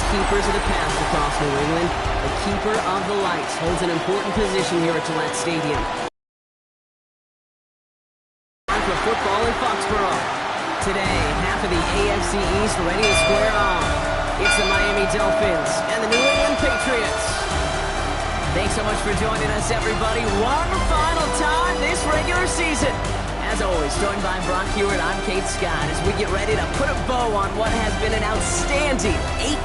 Keepers of the past across New England, the keeper of the lights holds an important position here at Gillette Stadium. Time for football in Foxborough. Today, half of the AFC East ready to square off. It's the Miami Dolphins and the New England Patriots. Thanks so much for joining us, everybody. One final time this regular season. As always, joined by Brock Hewitt, I'm Kate Scott as we get ready to put a bow on what has been an outstanding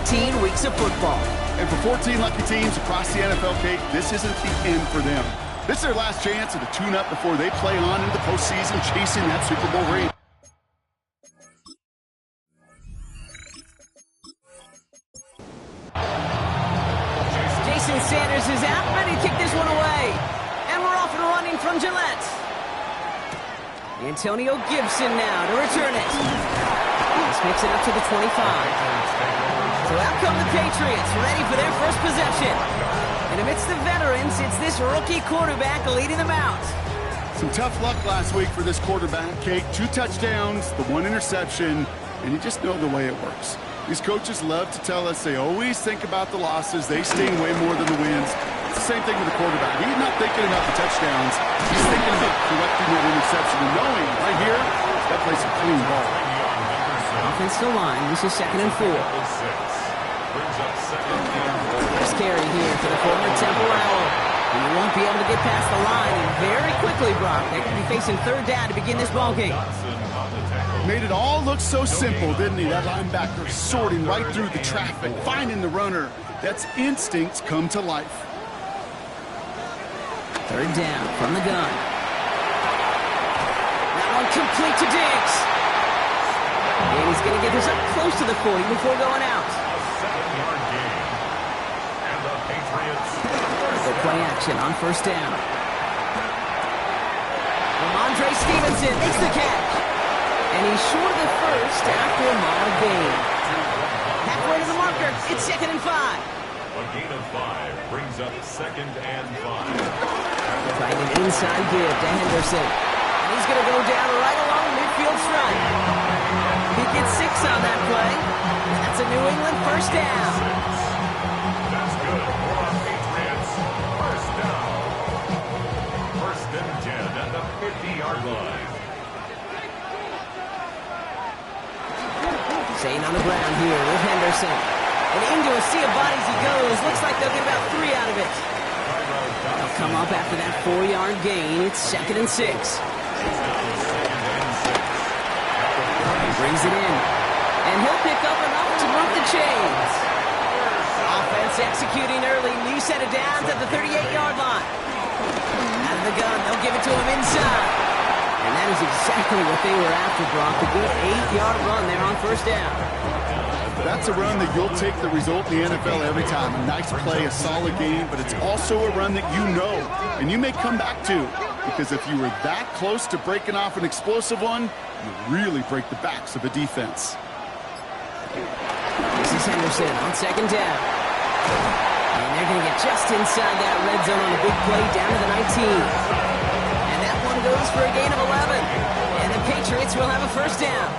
18 weeks of football. And for 14 lucky teams across the NFL, Kate, this isn't the end for them. This is their last chance to tune-up before they play on into the postseason, chasing that Super Bowl ring. Jason Sanders is out, ready to kick this one away. And we're off and running from Gillette. Antonio Gibson now to return it. This makes it up to the 25. So out come the Patriots, ready for their first possession. And amidst the veterans, it's this rookie quarterback leading them out. Some tough luck last week for this quarterback, Kate. 2 touchdowns, the 1 interception, and you just know the way it works. These coaches love to tell us they always think about the losses. They sting way more than the wins. It's the same thing with the quarterback. He's not thinking about the touchdowns. He's thinking about correcting that interception and knowing right here, he's got to play some clean ball. Offensive line, this is 2nd and 4. First carry here for the former Temple Owl. And he won't be able to get past the line, and very quickly, Brock, they could be facing 3rd down to begin this ballgame. Made it all look so simple, didn't he? That linebacker sorting right through the traffic, finding the runner. That's instincts come to life. 3rd down from the gun. That one complete to Diggs. And he's going to get this up close to the 40 before going out. The play action on 1st down. Ramondre Stevenson makes the catch. And he's short of the first after a mile gain. Halfway to the marker, it's 2nd and 5. A gain of 5 brings up 2nd and 5. Trying an inside give to Henderson. And he's going to go down right along midfield strike. He gets 6 on that play. That's a New England 1st down. That's good for our Patriots. 1st down. 1st and 10 at the 50-yard line. Staying on the ground here with Henderson. And into a sea of bodies he goes. Looks like they'll get about 3 out of it. They'll come up after that 4-yard gain. It's 2nd and 6. He brings it in. And he'll pick up enough to move the chains. Offense executing early. New set of downs at the 38-yard line. Out of the gun. They'll give it to him inside. And that is exactly what they were after, Brock. A good 8-yard run there on 1st down. That's a run that you'll take the result in the NFL every time. A nice play, a solid game, but it's also a run that you know and you may come back to. Because if you were that close to breaking off an explosive one, you really break the backs of a defense. This is Henderson on 2nd down. And they're going to get just inside that red zone on a big play down to the 19. Goes for a gain of 11. And the Patriots will have a 1st down.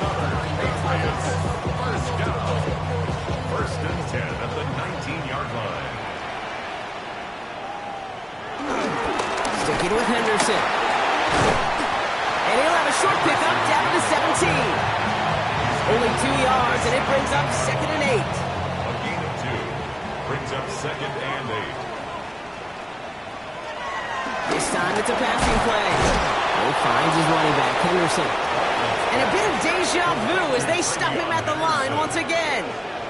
Patriots, 1st down. 1st and 10 at the 19-yard line. Sticking with Henderson. And he'll have a short pickup down to 17. Only 2 yards, and it brings up 2nd and 8. A gain of 2 brings up 2nd and 8. This time it's a passing play. He finds his running back, Henderson. And a bit of deja vu as they stop him at the line once again.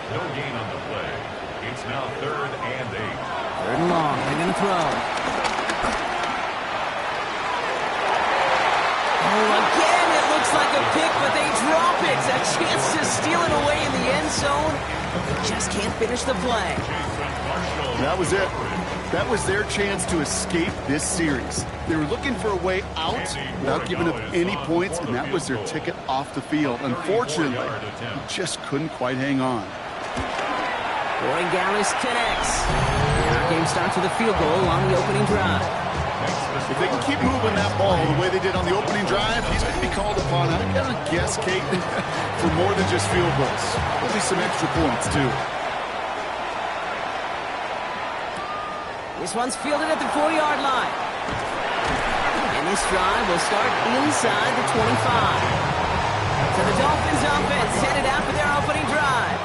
No gain on the play. It's now 3rd and 8. 3rd and long. They're going to throw. Oh, again, it looks like a pick, but they drop it. A chance to steal it away in the end zone. They just can't finish the play. That was it. That was their chance to escape this series. They were looking for a way out without giving up any points, and that was their ticket off the field. Unfortunately, he just couldn't quite hang on. Roy Gallus connects. And our game starts with a field goal on the opening drive. If they can keep moving that ball the way they did on the opening drive, he's going to be called upon, I gotta guess, Kate, for more than just field goals. There'll be some extra points, too. This one's fielded at the 40-yard line. And this drive will start inside the 25. So the Dolphins offense headed out for their opening drive.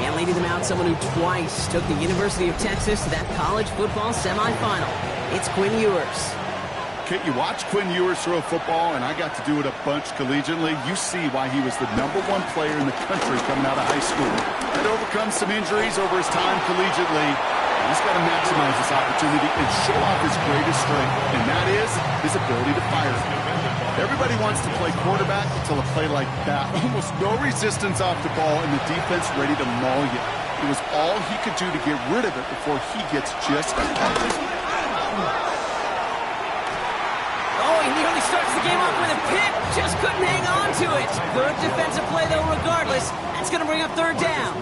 And leading them out, someone who twice took the University of Texas to that college football semifinal. It's Quinn Ewers. Kate, you watch Quinn Ewers throw football, and I got to do it a bunch collegiately. You see why he was the #1 player in the country coming out of high school. Had to overcome some injuries over his time collegiately. He's got to maximize this opportunity and show off his greatest strength, and that is his ability to fire. Everybody wants to play quarterback until a play like that. Almost no resistance off the ball, and the defense ready to maul you. It was all he could do to get rid of it before he gets just covered. Oh, he nearly starts the game off with a pick. Just couldn't hang on to it. Good defensive play, though, regardless. That's going to bring up third down.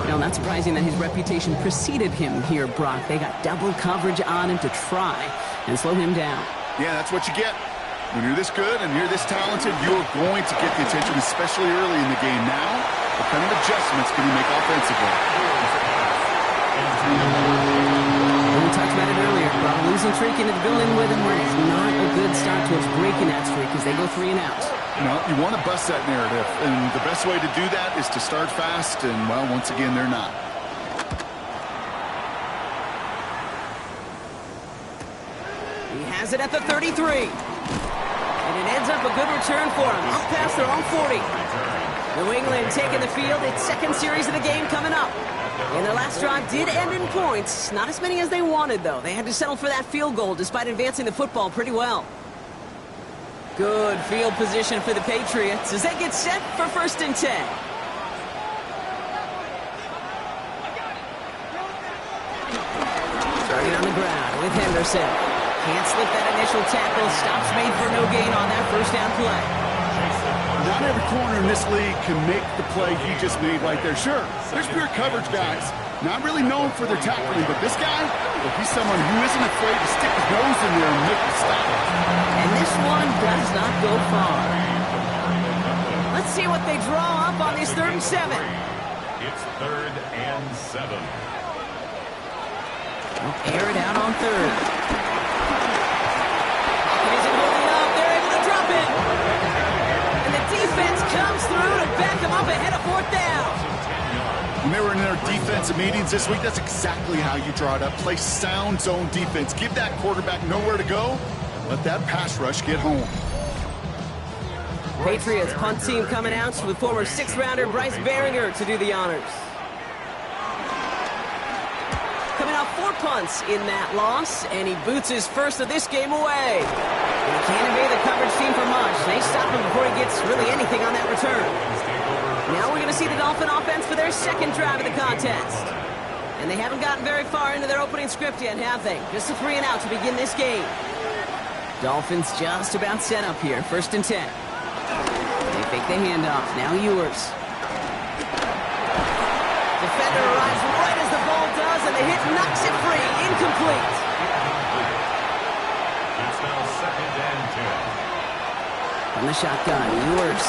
Now, not surprising that his reputation preceded him here, Brock. They got double coverage on him to try and slow him down. Yeah, that's what you get. When you're this good and you're this talented, you're going to get the attention, especially early in the game. Now, what kind of adjustments can you make offensively? We talked about it earlier, Brock. Losing streak into the building with him is not a good start towards breaking that streak as they go 3 and out. No, you want to bust that narrative, and the best way to do that is to start fast, and, well, once again, they're not. He has it at the 33. And it ends up a good return for him. Up past their own 40. New England taking the field. Its second series of the game coming up. And their last drive did end in points. Not as many as they wanted, though. They had to settle for that field goal despite advancing the football pretty well. Good field position for the Patriots as they get set for 1st and 10. Starting on the ground with Henderson. Can't slip that initial tackle. Stops made for no gain on that first down play. Not every corner in this league can make the play he just made right there. Sure, there's pure coverage guys. Not really known for their tackling, but this guy, well, he's someone who isn't afraid to stick his nose in there and make the stop. And this one does not go far. Let's see what they draw up on this 3rd and 7. It's 3rd and 7. They'll air it out on 3rd. Isn't holding up. They're able to drop it. And the defense comes through to back them up ahead of 4th down. When they were in their defensive meetings this week, that's exactly how you draw it up. Play sound zone defense. Give that quarterback nowhere to go. Let that pass rush get home. Patriots punt team coming out with former 6th-rounder Bryce Baringer to do the honors. Coming off 4 punts in that loss, and he boots his first of this game away. And he can't evade the coverage team for much. They stop him before he gets really anything on that return. Now we're going to see the Dolphin offense for their 2nd drive of the contest. And they haven't gotten very far into their opening script yet, have they? Just a 3 and out to begin this game. Dolphins just about set up here. 1st and 10. They fake the handoff. Now Ewers. Defender arrives right as the ball does, and the hit knocks it free. Incomplete. It's now 2nd and 10. From the shotgun, Ewers.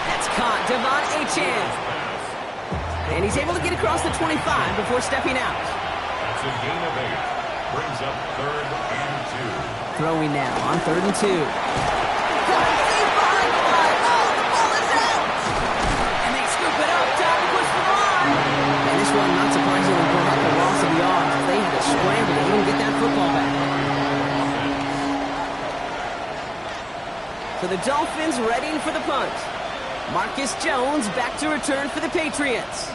That's caught. Devon Achane. And he's able to get across the 25 before stepping out. That's a gain of 8. Brings up 3rd and 2. Throwing now on 3rd and 2. Oh, the ball is out! And they scoop it up. Time to push the line. And this one, not surprisingly, brought up the loss of the yards. They had to scramble to even get that football back. So the Dolphins readying for the punt. Marcus Jones back to return for the Patriots.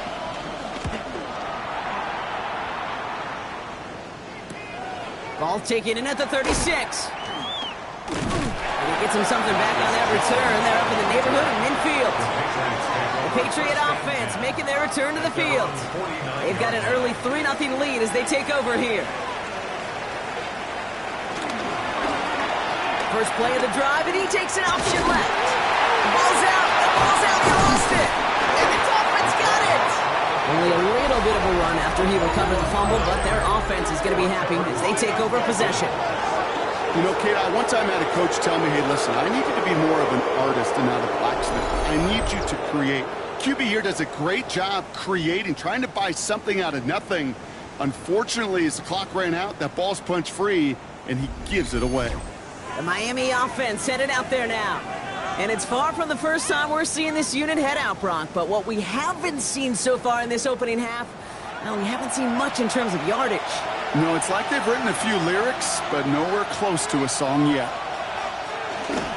Ball taken in at the 36. And he Gets him something back on that return. They're up in the neighborhood of midfield. The Patriot offense making their return to the field. They've got an early 3-0 lead as they take over here. First play of the drive, and he takes an option left. The ball's out. The ball's out. He lost it. And the Dolphins got it. Only a little bit of a run after he recovered the fumble, but their offense is going to be happy as they take over possession. You know, Kate, I one time had a coach tell me, hey, listen, I need you to be more of an artist and not a blacksmith. I need you to create. QB here does a great job creating, trying to buy something out of nothing. Unfortunately, as the clock ran out, that ball's punch free, and he gives it away. The Miami offense headed out there now. And it's far from the first time we're seeing this unit head out, Brock. But what we haven't seen so far in this opening half, well, we haven't seen much in terms of yardage. No, it's like they've written a few lyrics, but nowhere close to a song yet.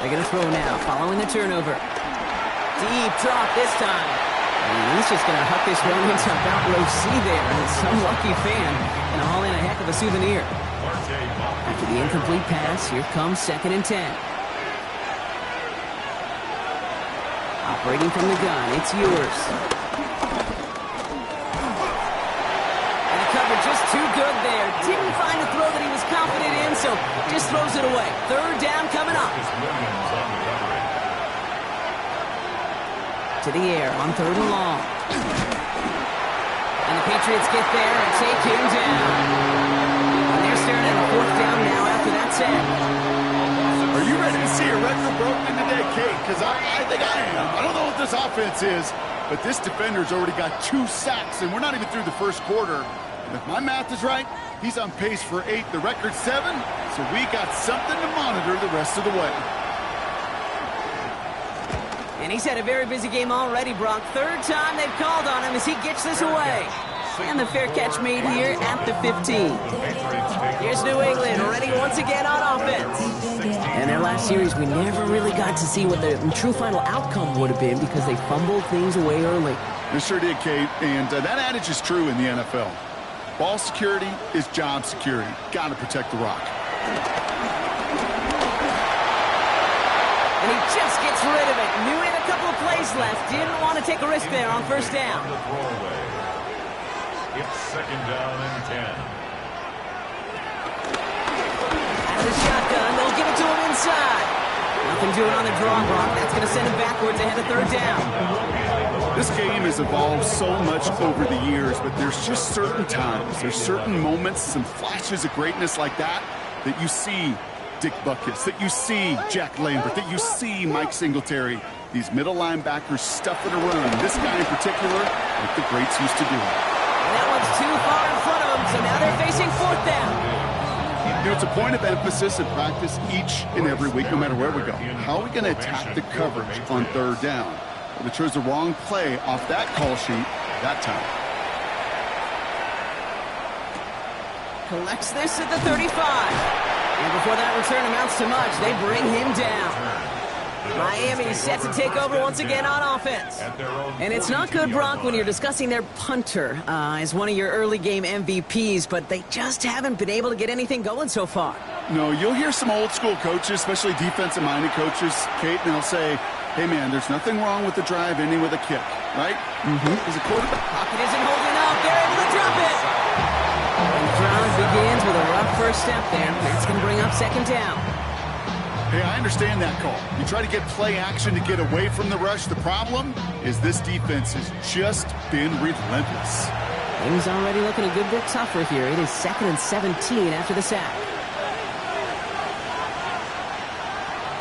They're going to throw now, following the turnover. Deep drop this time. And he's just going to huck this one into about row C there. And some lucky fan going to haul in a heck of a souvenir. After the incomplete pass, here comes 2nd and 10. Operating from the gun, it's yours. And the cover just too good there. Didn't find a throw that he was confident in, so just throws it away. 3rd down coming up. To the air on 3rd and long. And the Patriots get there and take him down. And they're staring at a 4th down now after that set. Are you ready to see a record broken today, Kate? Because I think I am. I don't know what this offense is, but this defender's already got 2 sacks, and we're not even through the first quarter. And if my math is right, he's on pace for 8, the record 7, so we got something to monitor the rest of the way. And he's had a very busy game already, Brock. 3rd time they've called on him as he gets this away. And the fair catch made here at the 15. Here's New England ready once again on offense. In their last series, we never really got to see what the true final outcome would have been because they fumbled things away early. They sure did, Kate, and that adage is true in the NFL. Ball security is job security. Got to protect the rock. And he just gets rid of it. Knew he had a couple of plays left. Didn't want to take a risk there on 1st down. It's 2nd down and 10. Out of the shotgun, they'll give it to him inside. Nothing doing on the draw, Brock. That's going to send him backwards ahead of 3rd down. This game has evolved so much over the years, but there's just certain times, there's certain moments, some flashes of greatness like that you see Dick Butkus, that you see Jack Lambert, that you see Mike Singletary. These middle linebackers stuffing a run. This guy in particular, like the greats used to do. And that one's too far in front of them, so now they're facing 4th down. You know, it's a point of emphasis in practice each and every week, no matter where we go. How are we going to attack the coverage on 3rd down? Well, they chose the wrong play off that call sheet that time. Collects this at the 35. And before that return amounts to much, they bring him down. Miami set to take over once again on offense. And it's not good, Brock, when you're discussing their punter as one of your early game MVPs, but they just haven't been able to get anything going so far. No, you'll hear some old school coaches, especially defensive-minded coaches, Kate, and they'll say, hey, man, there's nothing wrong with the drive ending with a kick, right? As a quarterback. Pocket isn't holding up. They're able to drop it. And the drive begins with a rough first step there. That's going to bring up 2nd down. Hey, I understand that call. You try to get play action to get away from the rush. The problem is this defense has just been relentless. Things already looking a good bit tougher here. It is 2nd and 17 after the sack.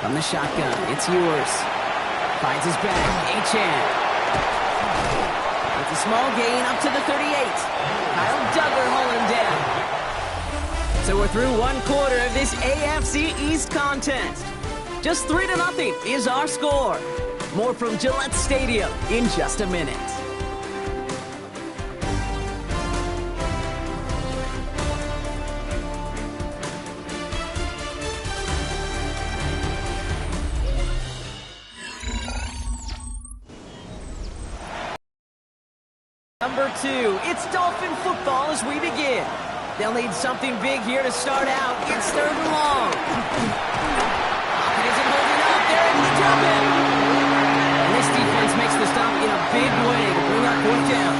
From the shotgun, it's yours. Finds his back, Achane. It's a small gain up to the 38. Kyle Duggar hauling him down. So we're through 1 quarter of this AFC East contest. Just 3-0 is our score. More from Gillette Stadium in just a minute. Number 2, it's Dolphin football as we begin. They'll need something big here to start out. It's 3rd and long. Pocket isn't holding drop it. And this defense makes the stop in a big way to bring our fourth down.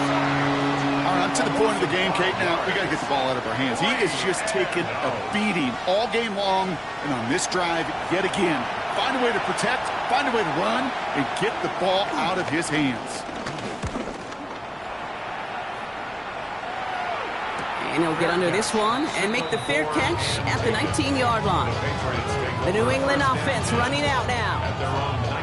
All right, up to the point of the game, Kate. Now, we got to get the ball out of our hands. He is just taking a beating all game long. And on this drive, yet again, find a way to protect, find a way to run, and get the ball out of his hands. And he'll get under this one and make the fair catch at the 19-yard line. The New England offense running out now.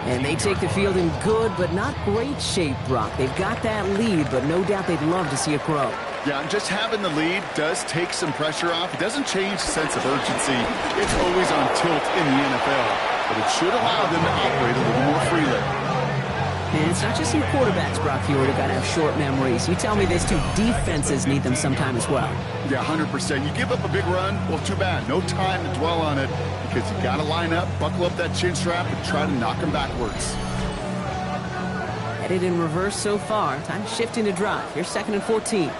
And they take the field in good but not great shape, Brock. They've got that lead, but no doubt they'd love to see it grow. Yeah, and just having the lead does take some pressure off. It doesn't change the sense of urgency. It's always on tilt in the NFL, but it should allow them to operate a little more freely. And it's not just some quarterbacks, Brock Huard, who got to have short memories. You tell me this too, defenses need them sometime as well. Yeah, 100%. You give up a big run, well, too bad. No time to dwell on it because you got to line up, buckle up that chin strap, and try to knock them backwards. Headed in reverse so far. Time to shift into drive. Here's 2nd and 14.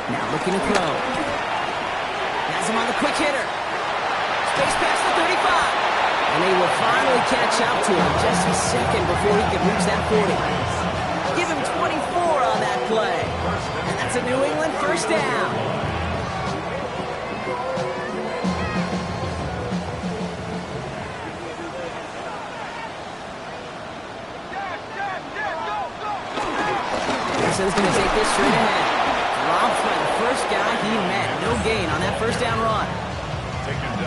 Now looking to throw. Has him on the quick hitter. Space past the 35. And they will finally catch up to him just a second before he can reach that 40. Give him 24 on that play. And that's a New England first down. Pearson's going to take this straight ahead. Drops by the first guy he met. No gain on that first down run.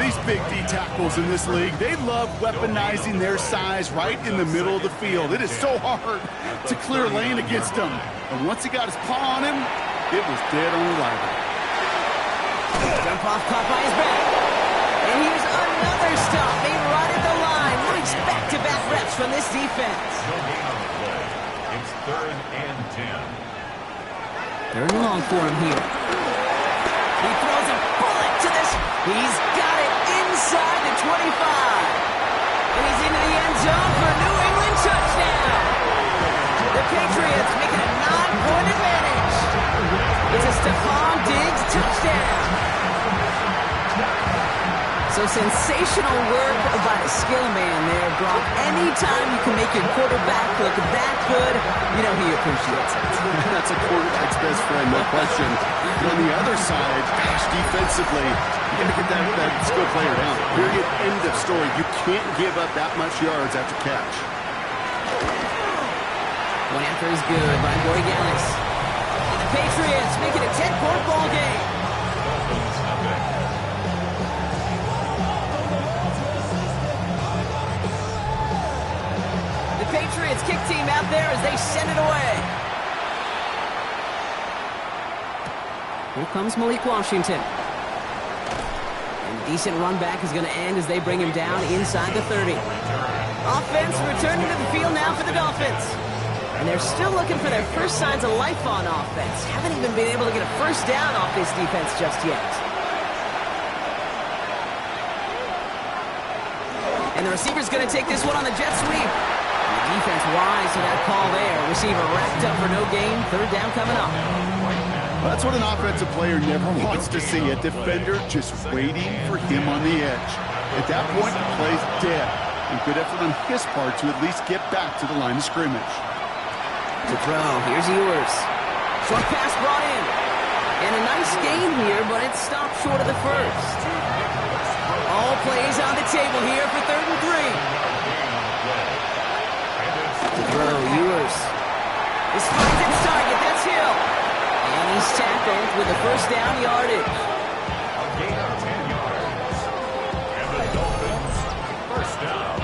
These big D tackles in this league, they love weaponizing their size right in the middle of the field. It is so hard to clear lane against them. And once he got his paw on him, it was dead on arrival. Jump off caught by his back. And here's another stop made right at the line. Nice back-to-back reps from this defense. It's 3rd and 10. 3rd and long for him here. He throws a bullet to this. He's got it inside the 25. And he's into the end zone for a New England touchdown. The Patriots make it a 9-point advantage. It's a Stephon Diggs touchdown. So sensational work by the skill man there, Brock. Anytime you can make your quarterback look that good, you know he appreciates it. That's a quarterback's best friend, no question. But on the other side, gosh, defensively, you got to get that skill player down. Period. End of story. You can't give up that much yards after catch. One after is good by Corey Gallis. And the Patriots make it a 10-point ball game. The Patriots kick team out there as they send it away. Here comes Malik Washington. And decent run back is going to end as they bring him down inside the 30. Offense returning to the field now for the Dolphins. And they're still looking for their first signs of life on offense. Haven't even been able to get a first down off this defense just yet. And the receiver's going to take this one on the jet sweep. And the defense wise to that call there. Receiver racked up for no gain. 3rd down coming up. Well, that's what an offensive player never wants to see. A defender just waiting for him on the edge. At that point, the play's dead. And good effort on his part to at least get back to the line of scrimmage. To throw, here's Ewers. Short pass brought in. And a nice gain here, but it stopped short of the first. All plays on the table here for 3rd and 3. To throw, Ewers. This finds its target, that's Hill. And he's tackled with the first down yardage. A gain of 10 yards. And the Dolphins, first down.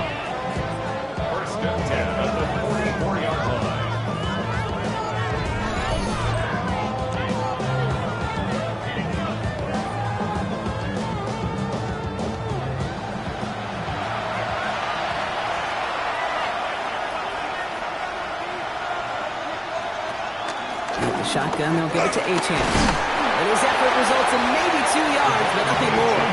1st and 10 at the 44-yard line. Shotgun, they'll give it to Achane. And his effort results in maybe 2 yards, but nothing more.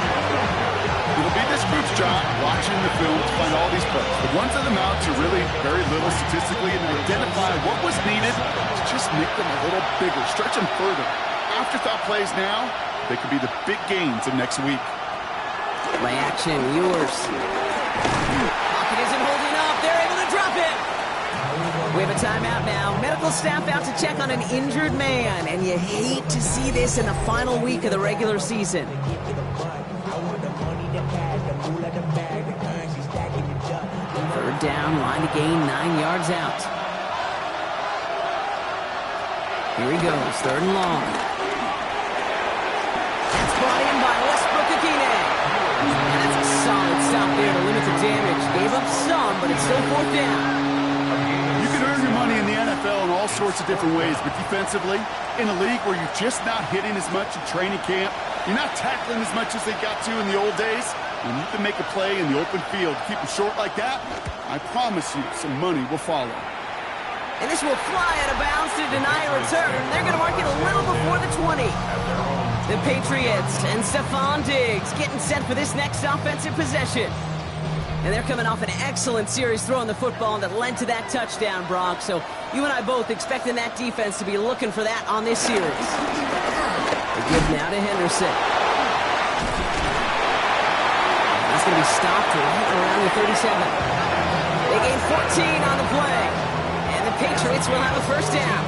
It'll be this group's job watching the film to find all these plays. The ones that amount to really very little statistically and identify what was needed to just make them a little bigger, stretch them further. Afterthought plays now, they could be the big gains of next week. Play action, Ewers. Pocket isn't holding up. They're able to drop it. We have a timeout now. Medical staff out to check on an injured man, and you hate to see this in the final week of the regular season. Third down, line to gain, 9 yards out. Here he goes, third and long. That's brought in by Westbrook-Ikhine. And that's a solid stop there to limit the damage. Gave up some, but it's still fourth down. You can earn your money in the NFL in all sorts of different ways, but defensively, in a league where you're just not hitting as much in training camp, you're not tackling as much as they got to in the old days, when you can make a play in the open field, keep it short like that, I promise you some money will follow. And this will fly out of bounds to deny a return. They're going to mark it a little before the 20. The Patriots and Stephon Diggs getting set for this next offensive possession. And they're coming off an excellent series throwing the football that led to that touchdown, Brock. So you and I both expecting that defense to be looking for that on this series. They give now to Henderson. He's going to be stopped right around the 37. They gain 14 on the play. And the Patriots will have a first down.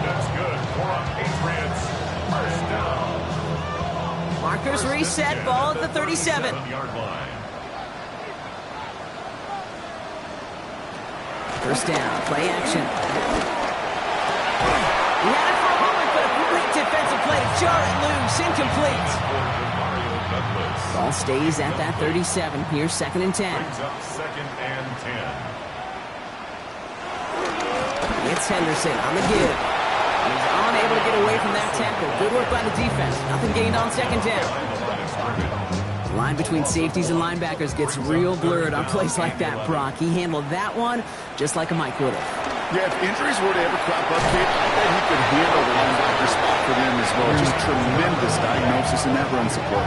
That's good for our Patriots. First down. Markers reset, ball at the 37. 37-yard line. First down, play action. He had it for a moment, but a great defensive play to jar it loose, incomplete. Ball stays at that 37. Here's 2nd and 10. Brings up 2nd and 10. It's Henderson on the give. And he's unable to get away from that tackle. Good work by the defense. Nothing gained on 2nd down. The line between safeties and linebackers gets real blurred on plays like that, Brock. He handled that one just like a Mike would have. Yeah, if injuries were to ever crop up, Kate, I bet he could handle the linebacker spot for them as well. Just tremendous diagnosis in that run support.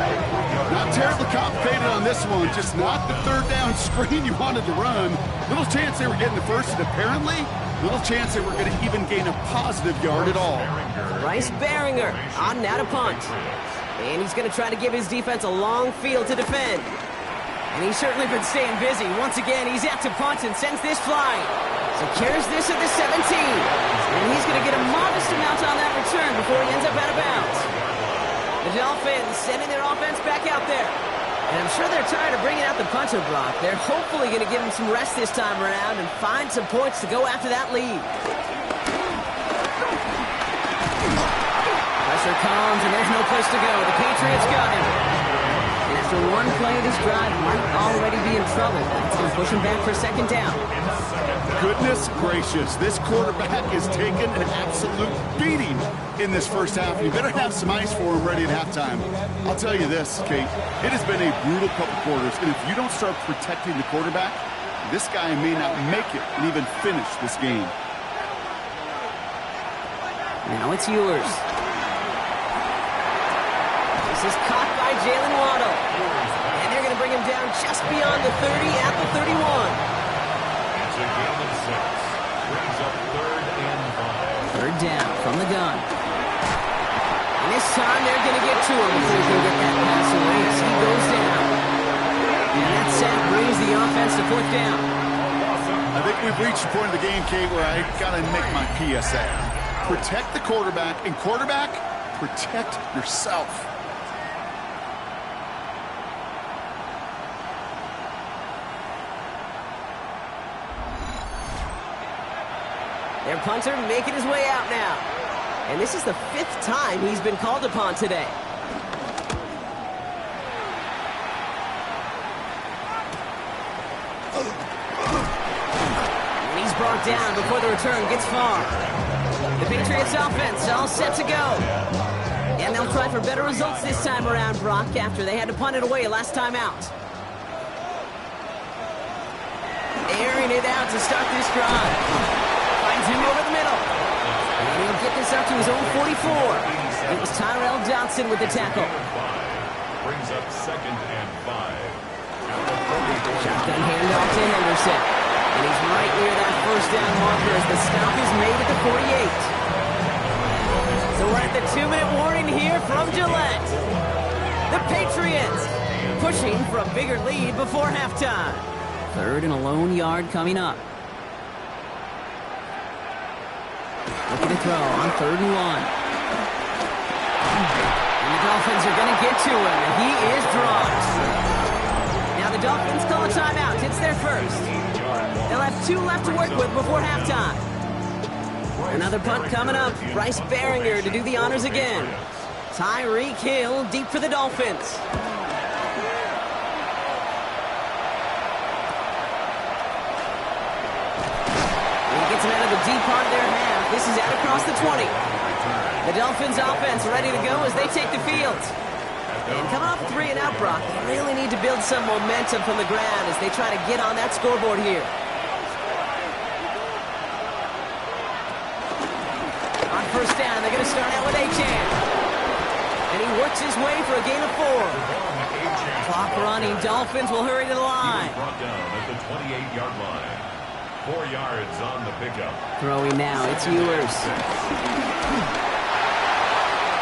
Not terribly complicated on this one, just not the third down screen you wanted to run. Little chance they were getting the first, and apparently, little chance they were going to even gain a positive yard at all. Bryce Baringer on now to punt. And he's going to try to give his defense a long field to defend. And he's certainly been staying busy. Once again, he's out to punt and sends this flying. Secures this at the 17. And he's going to get a modest amount on that return before he ends up out of bounds. The Dolphins sending their offense back out there. And I'm sure they're tired of bringing out the punter, Brock. They're hopefully going to give him some rest this time around and find some points to go after that lead. Pressure comes, and there's no place to go. The Patriots got him. And after one play of this drive, might already be in trouble. That's going to push him back for 2nd down. Goodness gracious, this quarterback is taking an absolute beating in this first half. You better have some ice for him ready at halftime. I'll tell you this, Kate, it has been a brutal couple quarters, and if you don't start protecting the quarterback, this guy may not make it and even finish this game. Now it's Ewers. This is caught by Jalen Waddle. And they're going to bring him down just beyond the 30 at the 31. It's a gain of 6. Brings up 3rd and 5. Third down from the gun. And this time they're going to get to him before he can get that pass away as he goes down. And that sack brings the offense to 4th down. I think we've reached the point of the game, Kate, where I got to make my PSA. Protect the quarterback, and quarterback, protect yourself. Their punter making his way out now. And this is the 5th time he's been called upon today. And he's brought down before the return gets far. The Patriots offense all set to go. And they'll try for better results this time around, Brock, after they had to punt it away last time out. Airing it out to start this drive. Finds him over the middle. And he'll get this up to his own 44. It was Tyrell Johnson with the tackle. Brings up 2nd and 5. Shotgun handoff to Henderson. And he's right near that first down marker as the stop is made at the 48. So we're at the 2-minute warning here from Gillette. The Patriots pushing for a bigger lead before halftime. 3rd and a lone yard coming up. Looking to throw on 3rd and 1. And the Dolphins are going to get to him. He is dropped. Now the Dolphins call a timeout. It's their first. They'll have 2 left to work with before halftime. Another punt coming up. Bryce Baringer to do the honors again. Tyreek Hill deep for the Dolphins. He gets him out of the deep part of their half. This is out across the 20. The Dolphins offense ready to go as they take the field. And coming off 3 and out, Brock, they really need to build some momentum from the ground as they try to get on that scoreboard here. On first down, they're going to start out with Achane. And he works his way for a gain of 4. Clock running. Dolphins will hurry to the line. Brought down at the 28-yard line. 4 yards on the pickup. Throwing now. It's Ewers.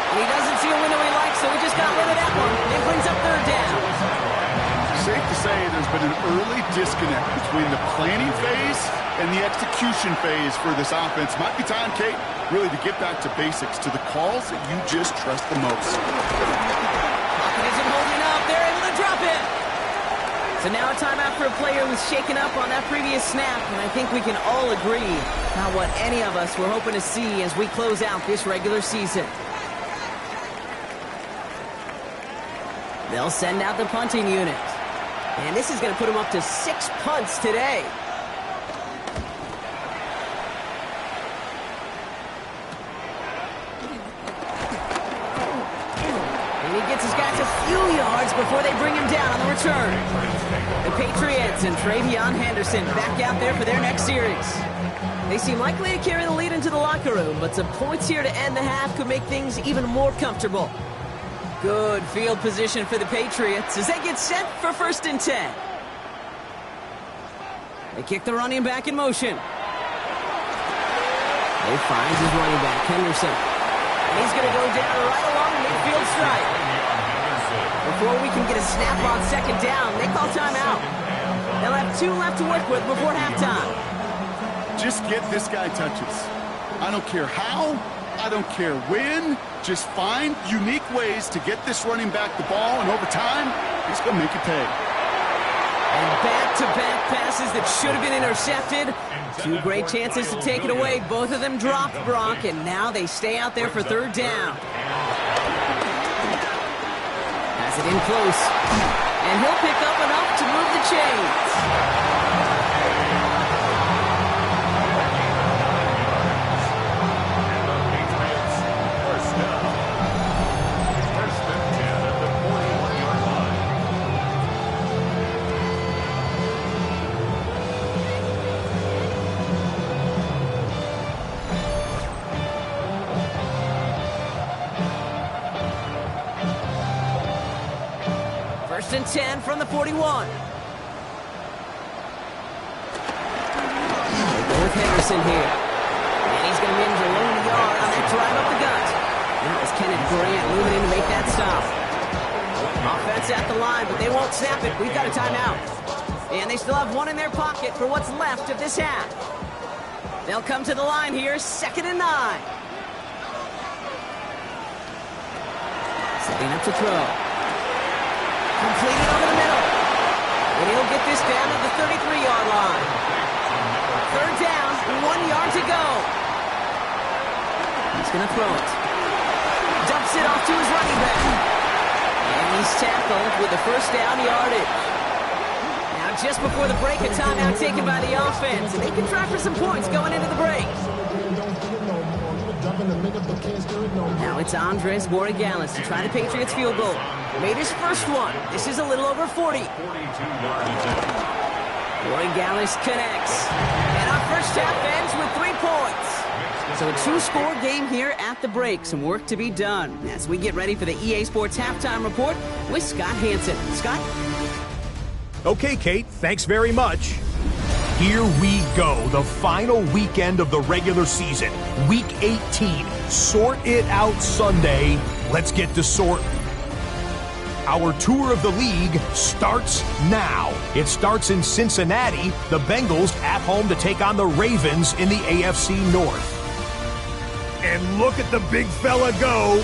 And he doesn't see a window he likes, so he just got rid of that one. It brings up 3rd down. Safe to say there's been an early disconnect between the planning phase and the execution phase for this offense. Might be time, Kate, really to get back to basics, to the calls that you just trust the most. Pocket isn't holding up. They're able to drop it. So now a timeout for a player who's shaken up on that previous snap, and I think we can all agree not what any of us were hoping to see as we close out this regular season. They'll send out the punting unit. And this is going to put them up to 6 punts today. And he gets his guys a few yards before they bring him down on the return. The Patriots and Travion Henderson back out there for their next series. They seem likely to carry the lead into the locker room, but some points here to end the half could make things even more comfortable. Good field position for the Patriots as they get set for 1st and 10. They kick the running back in motion. They find his running back, Henderson. And he's going to go down right along the midfield stripe. Before we can get a snap on 2nd down, they call timeout. They'll have 2 left to work with before halftime. Just get this guy touches. I don't care how, I don't care when. Just find unique ways to get this running back the ball, and over time, he's going to make it pay. And back-to-back passes that should have been intercepted. 2 great chances to take it away. Both of them dropped, Brock, and now they stay out there for 3rd down. Pass it in close. And he'll pick up enough to move the chains. First and 10 from the 41. They go with Henderson here. And he's going to manage a lone yard on that drive up the gut. That was Kenneth Grant moving in to make that stop. Offense at the line, but they won't snap it. We've got a timeout. And they still have 1 in their pocket for what's left of this half. They'll come to the line here, 2nd and 9. Setting up to throw. Completed over the middle. And he'll get this down at the 33-yard line. 3rd down, 1 yard to go. He's going to throw it. Dumps it off to his running back. And he's tackled with the 1st down yardage. Now just before the break, a timeout taken by the offense. And they can try for some points going into the break. Now it's Andres Borregales to try the Patriots field goal. Made his first one. This is a little over 40. Borregales connects. And our first half ends with 3 points. So a 2-score game here at the break. Some work to be done as we get ready for the EA Sports Halftime Report with Scott Hanson. Scott? Okay, Kate, thanks very much. Here we go, the final weekend of the regular season, Week 18. Sort it out Sunday. Let's get to sorting. Our tour of the league starts now. It starts in Cincinnati, the Bengals at home to take on the Ravens in the AFC North. And look at the big fella go.